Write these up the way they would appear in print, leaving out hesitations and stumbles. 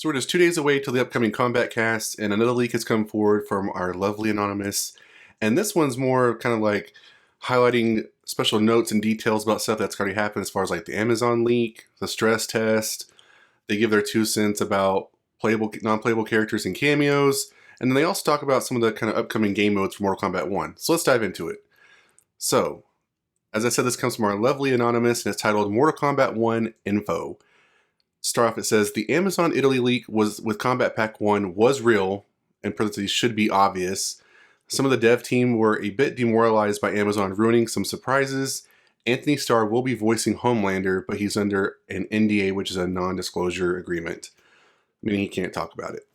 So we're just 2 days away till the upcoming Kombat cast, and another leak has come forward from our lovely Anonymous. And this one's more kind of like highlighting special notes and details about stuff that's already happened as far as like the Amazon leak, the stress test. They give their 2 cents about playable, non-playable characters and cameos. And then they also talk about some of the kind of upcoming game modes for Mortal Kombat 1. So let's dive into it. So, as I said, this comes from our lovely Anonymous, and it's titled Mortal Kombat 1 Info. Start off, it says, the Amazon Italy leak was with Combat Pack 1 was real, and parentheses should be obvious. Some of the dev team were a bit demoralized by Amazon ruining some surprises. Anthony Starr will be voicing Homelander, but he's under an NDA, which is a non-disclosure agreement, meaning he can't talk about it.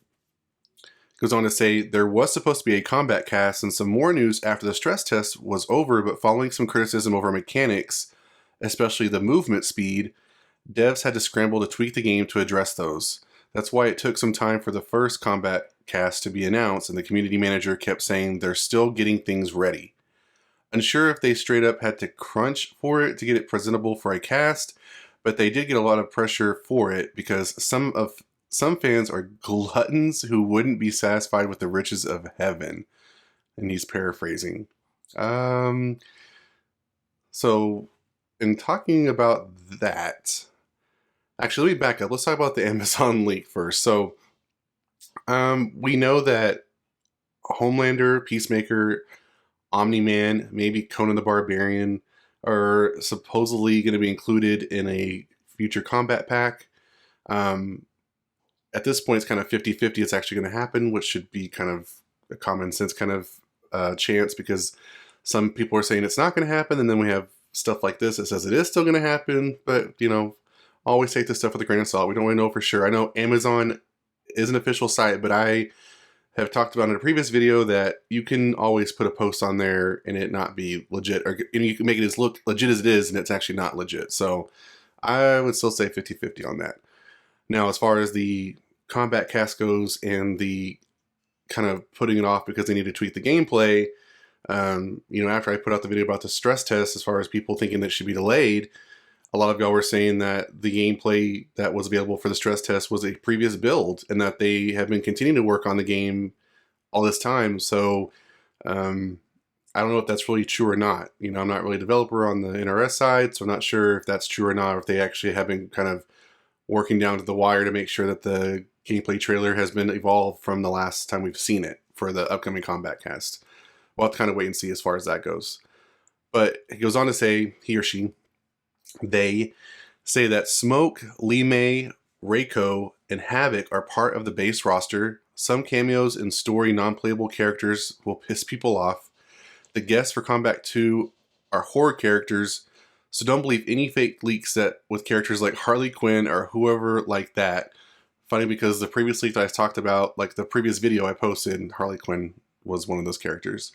Goes on to say, there was supposed to be a combat cast and some more news after the stress test was over, but following some criticism over mechanics, especially the movement speed, devs had to scramble to tweak the game to address those. That's why it took some time for the first combat cast to be announced, and the community manager kept saying they're still getting things ready. Unsure if they straight up had to crunch for it to get it presentable for a cast, but they did get a lot of pressure for it because some fans are gluttons who wouldn't be satisfied with the riches of heaven. And he's paraphrasing. So, in talking about that, actually, let me back up. Let's talk about the Amazon leak first. So, we know that Homelander, Peacemaker, Omni-Man, maybe Conan the Barbarian are supposedly going to be included in a future combat pack. At this point, it's kind of 50-50 it's actually going to happen, which should be kind of a common sense kind of chance, because some people are saying it's not going to happen, and then we have stuff like this that says it is still going to happen, but, you know, always take this stuff with a grain of salt. We don't really know for sure. I know Amazon is an official site, but I have talked about in a previous video that you can always put a post on there and it not be legit, or and you can make it as look legit as it is, and it's actually not legit. So I would still say 50-50 on that. Now, as far as the combat cast goes and the kind of putting it off because they need to tweak the gameplay, you know, after I put out the video about the stress test, as far as people thinking that it should be delayed, a lot of y'all were saying that the gameplay that was available for the stress test was a previous build and that they have been continuing to work on the game all this time. So I don't know if that's really true or not. You know, I'm not really a developer on the NRS side, so I'm not sure if that's true or not, or if they actually have been kind of working down to the wire to make sure that the gameplay trailer has been evolved from the last time we've seen it for the upcoming combat cast. We'll have to kind of wait and see as far as that goes. But he goes on to say, he or she, they say that Smoke, Lee May, Reiko, and Havoc are part of the base roster. Some cameos and story non-playable characters will piss people off. The guests for Combat 2 are horror characters, so don't believe any fake leaks that with characters like Harley Quinn or whoever like that. Funny, because the previous leak that I talked about, like the previous video I posted, Harley Quinn was one of those characters.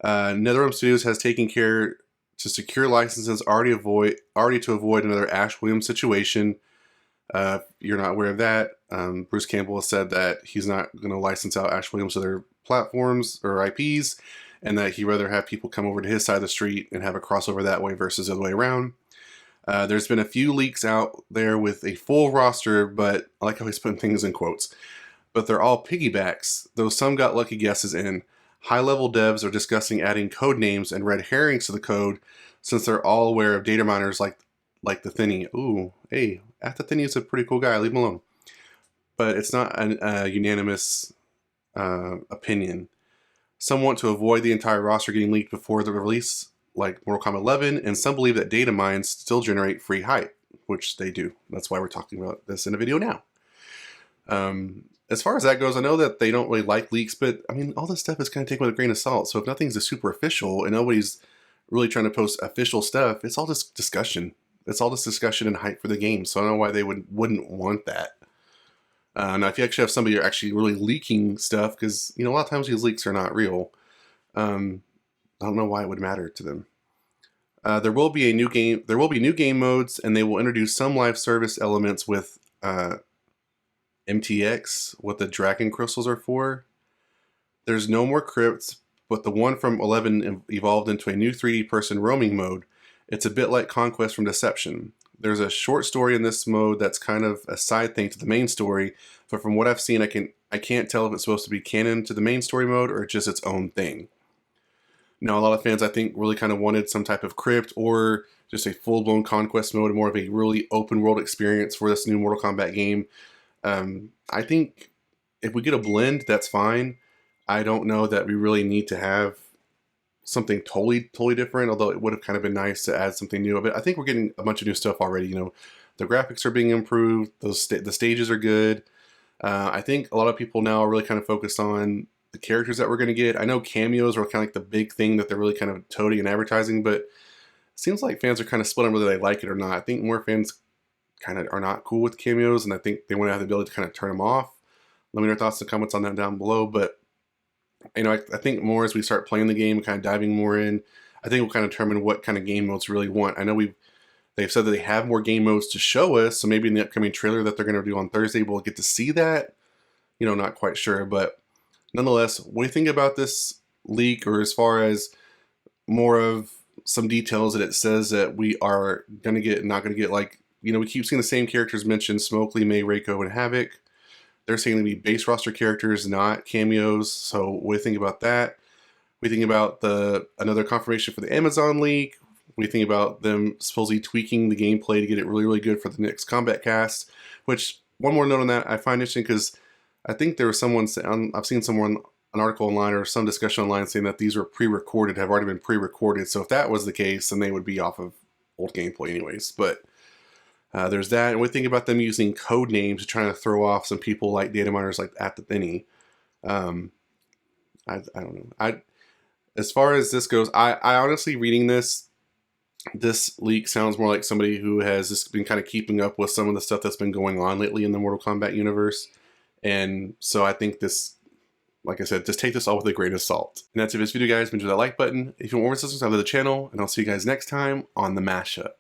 NetherRealm Studios has taken care to secure licenses already to avoid another Ash Williams situation. You're not aware of that. Bruce Campbell has said that he's not going to license out Ash Williams to their platforms or IPs, and that he'd rather have people come over to his side of the street and have a crossover that way versus the other way around. There's been a few leaks out there with a full roster, but I like how he's putting things in quotes. But they're all piggybacks, though some got lucky guesses in. High-level devs are discussing adding code names and red herrings to the code, since they're all aware of data miners like the Thinny. Ooh, hey, the Thinny is a pretty cool guy. Leave him alone. But it's not a unanimous opinion. Some want to avoid the entire roster getting leaked before the release, like Mortal Kombat 11, and some believe that data mines still generate free hype, which they do. That's why we're talking about this in a video now. As far as that goes, I know that they don't really like leaks, but I mean, all this stuff is kind of taken with a grain of salt. So if nothing's a super official and nobody's really trying to post official stuff, it's all just discussion. It's all just discussion and hype for the game. So I don't know why they wouldn't want that. Now, if you actually have somebody who are actually really leaking stuff, because you know a lot of times these leaks are not real, I don't know why it would matter to them. There will be new game modes, and they will introduce some live service elements with MTX, what the Dragon Crystals are for. There's no more crypts, but the one from 11 evolved into a new 3D person roaming mode. It's a bit like Conquest from Deception. there's a short story in this mode that's kind of a side thing to the main story. But from what I've seen, I can't tell if it's supposed to be canon to the main story mode or just its own thing. Now, a lot of fans, I think, really kind of wanted some type of crypt or just a full-blown conquest mode, more of a really open-world experience for this new Mortal Kombat game. I think if we get a blend, that's fine. I don't know that we really need to have something totally different, although it would have kind of been nice to add something new. But I think we're getting a bunch of new stuff already. You know, the graphics are being improved. The stages are good. I think a lot of people now are really kind of focused on the characters that we're going to get. I know cameos are kind of like the big thing that they're really kind of toting and advertising, but it seems like fans are kind of split on whether they like it or not. I think more fans kind of are not cool with cameos, and I think they want to have the ability to kind of turn them off. Let me know your thoughts and comments on that down below. But you know, I think more as we start playing the game, kind of diving more in, I think we'll kind of determine what kind of game modes really want. I know they've said that they have more game modes to show us, so maybe in the upcoming trailer that they're going to do on Thursday, we'll get to see that. You know, not quite sure, but nonetheless, what do you think about this leak, or as far as more of some details that it says that we are going to get and not going to get? Like, you know, we keep seeing the same characters mentioned: Smokely, May, Reiko, and Havoc. They're saying to be base roster characters, not cameos. So what do you think about that? We think about another confirmation for the Amazon leak. We think about them supposedly tweaking the gameplay to get it really good for the next Kombat Kast. Which, one more note on that, I find interesting because I think there was someone, I've seen someone, an article online or some discussion online saying that these were pre-recorded, have already been pre-recorded. So if that was the case, then they would be off of old gameplay anyways. But there's that, and we think about them using code names to try to throw off some people like data miners like at the Thinny. I don't know. As far as this goes, I honestly, reading this leak sounds more like somebody who has just been kind of keeping up with some of the stuff that's been going on lately in the Mortal Kombat universe. And so I think this, like I said, just take this all with a grain of salt. And that's it for this video, guys. Enjoy that like button. If you want more, subscribe to the channel, and I'll see you guys next time on the Mashup.